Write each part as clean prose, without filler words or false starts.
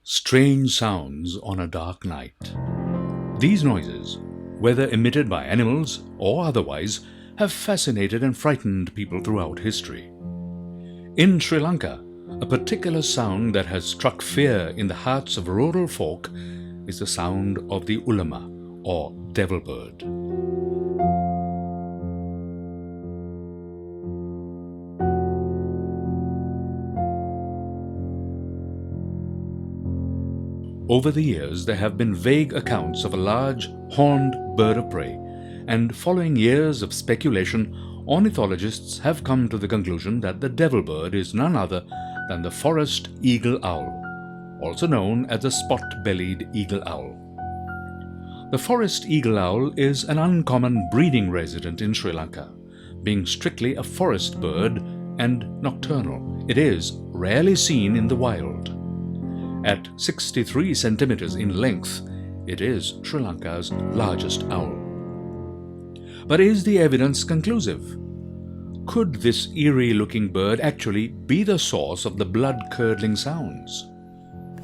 Strange sounds on a dark night. These noises, whether emitted by animals or otherwise, have fascinated and frightened people throughout history. In Sri Lanka, a particular sound that has struck fear in the hearts of rural folk is the sound of the ulama, or devil bird. Over the years, there have been vague accounts of a large, horned bird of prey, and following years of speculation, ornithologists have come to the conclusion that the devil bird is none other than the forest eagle owl, also known as the spot-bellied eagle owl. The forest eagle owl is an uncommon breeding resident in Sri Lanka, being strictly a forest bird and nocturnal. It is rarely seen in the wild. At 63 centimeters in length, it is Sri Lanka's largest owl. But is the evidence conclusive? Could this eerie-looking bird actually be the source of the blood-curdling sounds?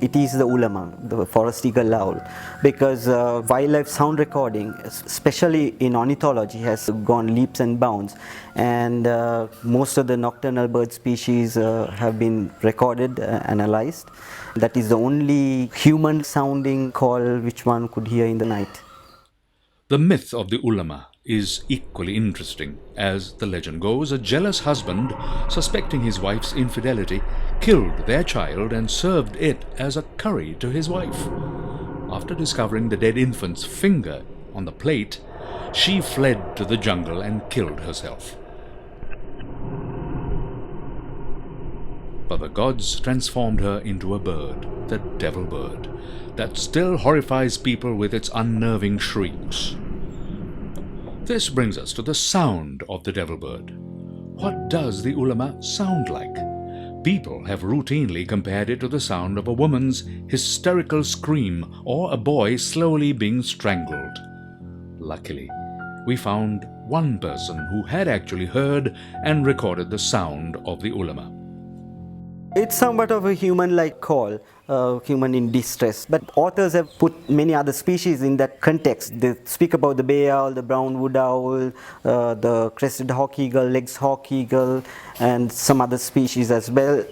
It is the ulama, the forest eagle owl, because wildlife sound recording, especially in ornithology, has gone leaps and bounds, and most of the nocturnal bird species have been recorded, analyzed. That is the only human sounding call which one could hear in the night. The myth of the ulama is equally interesting. As the legend goes, a jealous husband, suspecting his wife's infidelity, killed their child and served it as a curry to his wife. After discovering the dead infant's finger on the plate, she fled to the jungle and killed herself. But the gods transformed her into a bird, the devil bird, that still horrifies people with its unnerving shrieks. This brings us to the sound of the devil bird. What does the ulama sound like? People have routinely compared it to the sound of a woman's hysterical scream or a boy slowly being strangled. Luckily, we found one person who had actually heard and recorded the sound of the ulama. It's somewhat of a human-like call, human in distress. But authors have put many other species in that context. They speak about the bay owl, the brown wood owl, the crested hawk eagle, Legh's hawk eagle, and some other species as well,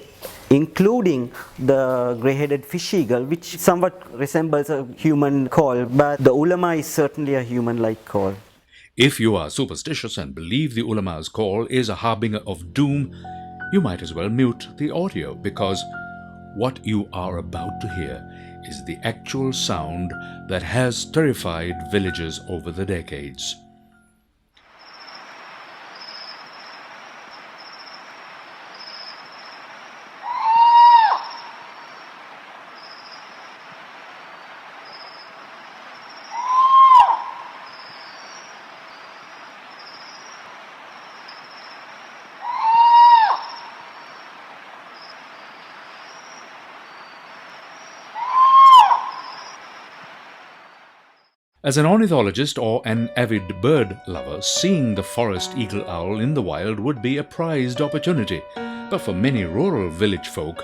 including the grey-headed fish eagle, which somewhat resembles a human call. But the ulama is certainly a human-like call. If you are superstitious and believe the ulama's call is a harbinger of doom, you might as well mute the audio, because what you are about to hear is the actual sound that has terrified villagers over the decades. As an ornithologist or an avid bird lover, seeing the forest eagle owl in the wild would be a prized opportunity. But for many rural village folk,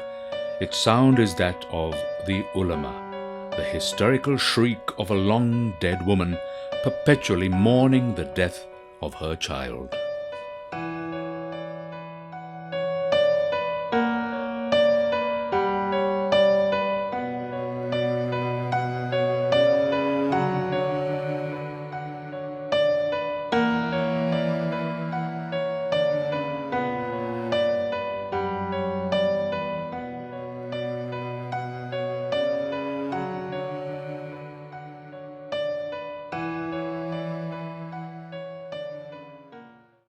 its sound is that of the ulama, the hysterical shriek of a long dead woman perpetually mourning the death of her child.